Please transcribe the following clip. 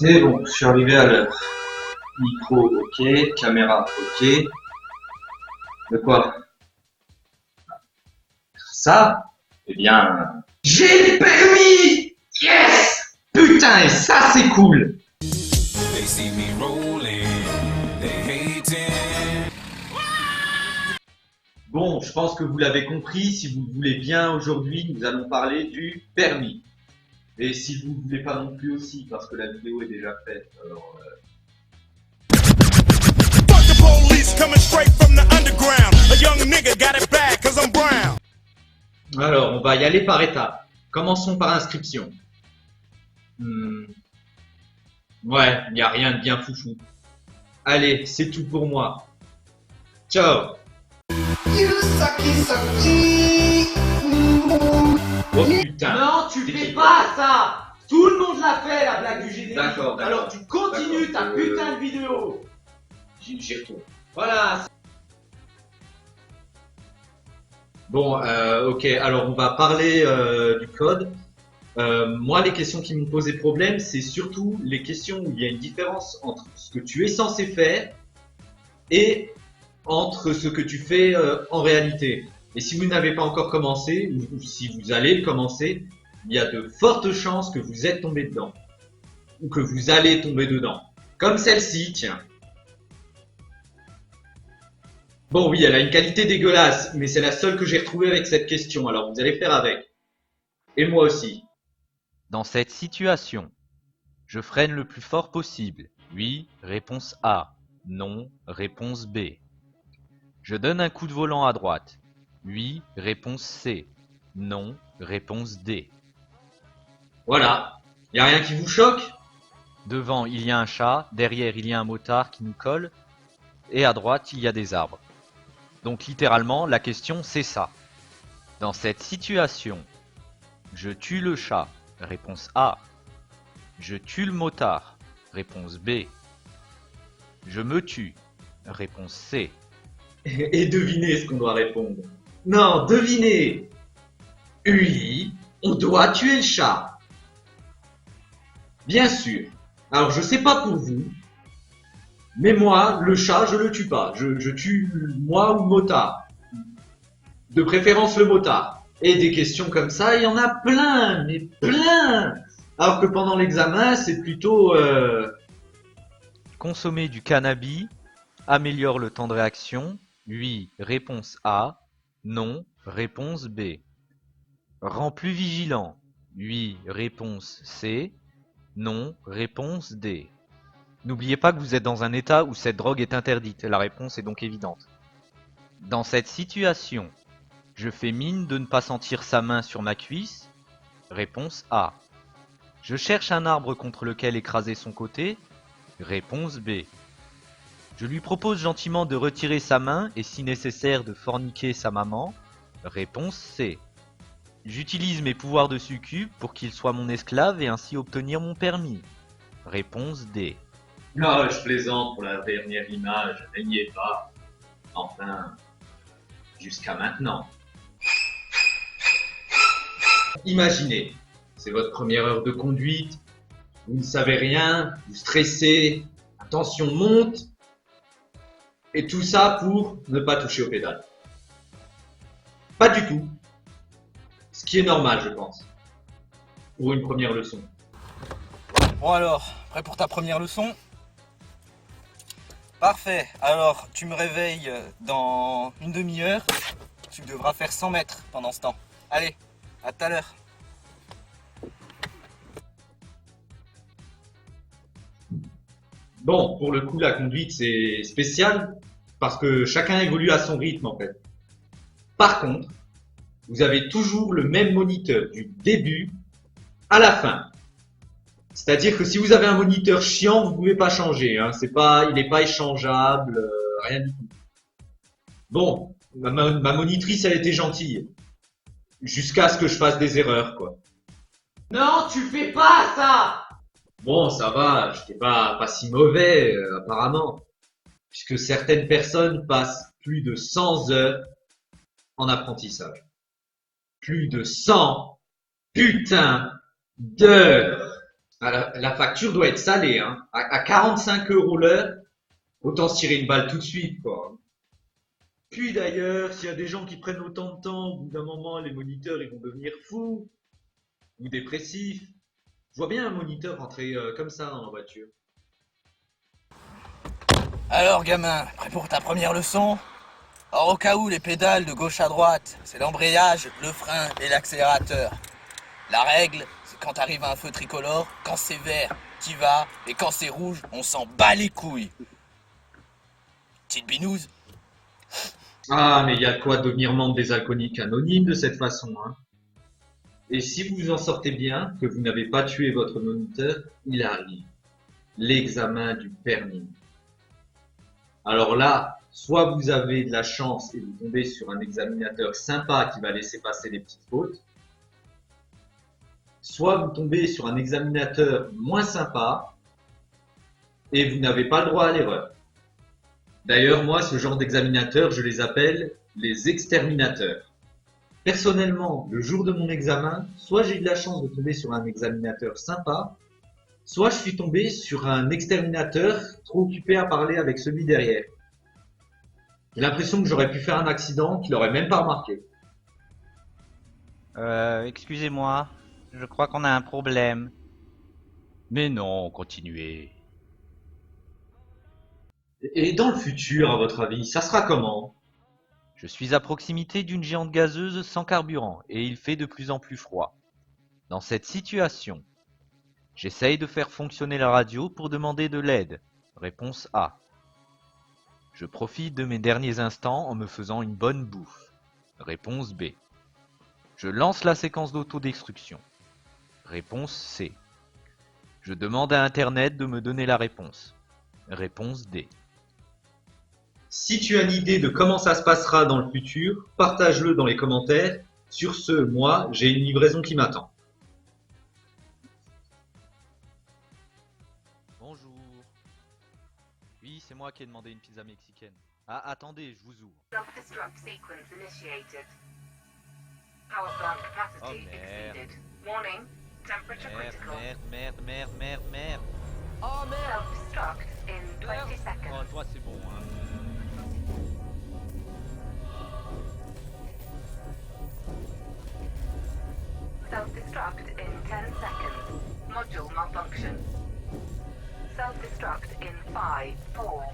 C'est bon, je suis arrivé à l'heure. Micro, ok. Caméra, ok. De quoi? Ça? Eh bien, j'ai le permis! Yes! Putain, et ça c'est cool! They see me rolling, they hating. Bon, je pense que vous l'avez compris, si vous le voulez bien, aujourd'hui, nous allons parler du permis. Et si vous ne voulez pas non plus aussi, parce que la vidéo est déjà faite, alors... Fuck the police coming straight from the underground. A young nigga got it bad cause I'm brown. Alors, on va y aller par étapes. Commençons par inscription. Ouais, il n'y a rien de bien foufou. Allez, c'est tout pour moi. Ciao! Oh putain! Non, tu fais pas ça! Tout le monde l'a fait, la blague du générique. D'accord. Alors tu continues ta D'accord. putain de vidéo. J'y retourne. Voilà. Bon, ok, alors on va parler du code. Moi, les questions qui me posaient problème, c'est surtout les questions où il y a une différence entre ce que tu es censé faire et entre ce que tu fais en réalité. Et si vous n'avez pas encore commencé, ou si vous allez le commencer, il y a de fortes chances que vous êtes tombé dedans. Ou que vous allez tomber dedans. Comme celle-ci, tiens. Bon oui, elle a une qualité dégueulasse, mais c'est la seule que j'ai retrouvée avec cette question, alors vous allez faire avec. Et moi aussi. Dans cette situation, je freine le plus fort possible. Oui, réponse A. Non, réponse B. Je donne un coup de volant à droite. Oui, réponse C. Non, réponse D. Voilà. Y a rien qui vous choque? Devant, il y a un chat, derrière, il y a un motard qui nous colle, et à droite, il y a des arbres. Donc littéralement, la question c'est ça. Dans cette situation, je tue le chat. Réponse A. Je tue le motard. Réponse B. Je me tue. Réponse C. Et devinez ce qu'on doit répondre. Non, devinez. Oui, on doit tuer le chat. Bien sûr. Alors je sais pas pour vous, mais moi, le chat, je le tue pas. Je tue moi ou le motard. De préférence le motard. Et des questions comme ça, il y en a plein, mais plein. Alors que pendant l'examen, c'est plutôt... Consommer du cannabis améliore le temps de réaction. Oui, réponse A. Non, réponse B. Rend plus vigilant. Oui, réponse C. Non, réponse D. N'oubliez pas que vous êtes dans un état où cette drogue est interdite. La réponse est donc évidente. Dans cette situation, je fais mine de ne pas sentir sa main sur ma cuisse. Réponse A. Je cherche un arbre contre lequel écraser son côté. Réponse B. Je lui propose gentiment de retirer sa main et si nécessaire de forniquer sa maman. Réponse C. J'utilise mes pouvoirs de succube pour qu'il soit mon esclave et ainsi obtenir mon permis. Réponse D. Non, je plaisante pour la dernière image, n'ayez pas. Enfin, jusqu'à maintenant. Imaginez, c'est votre première heure de conduite, vous ne savez rien, vous stressez, la tension monte, et tout ça pour ne pas toucher aux pédales. Pas du tout. Ce qui est normal, je pense, pour une première leçon. Bon alors, prêt pour ta première leçon? Parfait, alors tu me réveilles dans une demi-heure. Tu devras faire 100 mètres pendant ce temps. Allez, à tout à l'heure. Bon, pour le coup, la conduite, c'est spécial, parce que chacun évolue à son rythme, en fait. Par contre, vous avez toujours le même moniteur du début à la fin. C'est-à-dire que si vous avez un moniteur chiant, vous pouvez pas changer. Hein. Il n'est pas échangeable, rien du tout. Bon, ma monitrice, elle était gentille. Jusqu'à ce que je fasse des erreurs, quoi. Non, tu fais pas ça! Bon, ça va, j'étais pas si mauvais, apparemment. Puisque certaines personnes passent plus de 100 heures en apprentissage. Plus de 100 putain d'heures! Ah, la facture doit être salée, hein. À 45 € l'heure, autant se tirer une balle tout de suite, quoi. Puis d'ailleurs, s'il y a des gens qui prennent autant de temps, au bout d'un moment, les moniteurs, ils vont devenir fous ou dépressifs. Je vois bien un moniteur rentrer comme ça dans la voiture. Alors gamin, prêt pour ta première leçon? Or au cas où les pédales de gauche à droite, c'est l'embrayage, le frein et l'accélérateur. La règle, c'est quand t'arrives à un feu tricolore, quand c'est vert, t'y vas, et quand c'est rouge, on s'en bat les couilles. Petite binouse. Ah, mais il y a de quoi devenir membre des alcooliques anonymes de cette façon, hein. Et si vous vous en sortez bien, que vous n'avez pas tué votre moniteur, il arrive. L'examen du permis. Alors là, soit vous avez de la chance et vous tombez sur un examinateur sympa qui va laisser passer les petites fautes, soit vous tombez sur un examinateur moins sympa et vous n'avez pas le droit à l'erreur. D'ailleurs, moi, ce genre d'examinateurs, je les appelle les exterminateurs. Personnellement, le jour de mon examen, soit j'ai eu de la chance de tomber sur un examinateur sympa, soit je suis tombé sur un exterminateur trop occupé à parler avec celui derrière. J'ai l'impression que j'aurais pu faire un accident qu'il aurait même pas remarqué. Excusez-moi, je crois qu'on a un problème. Mais non, continuez. Et dans le futur, à votre avis, ça sera comment? Je suis à proximité d'une géante gazeuse sans carburant et il fait de plus en plus froid. Dans cette situation, j'essaye de faire fonctionner la radio pour demander de l'aide. Réponse A. Je profite de mes derniers instants en me faisant une bonne bouffe. Réponse B. Je lance la séquence d'autodestruction. Réponse C. Je demande à Internet de me donner la réponse. Réponse D. Si tu as une idée de comment ça se passera dans le futur, partage-le dans les commentaires. Sur ce, moi, j'ai une livraison qui m'attend. Bonjour. Oui, c'est moi qui ai demandé une pizza mexicaine. Ah, attendez, je vous ouvre. Self-destruct sequence initiated. Power plant capacity exceeded. Warning, temperature critical. Merde. Oh merde. Self-destruct in 20 Oh, seconds. toi c'est bon, hein. Self-destruct in 10 seconds. Module malfunction. Self-destruct in 5, 4,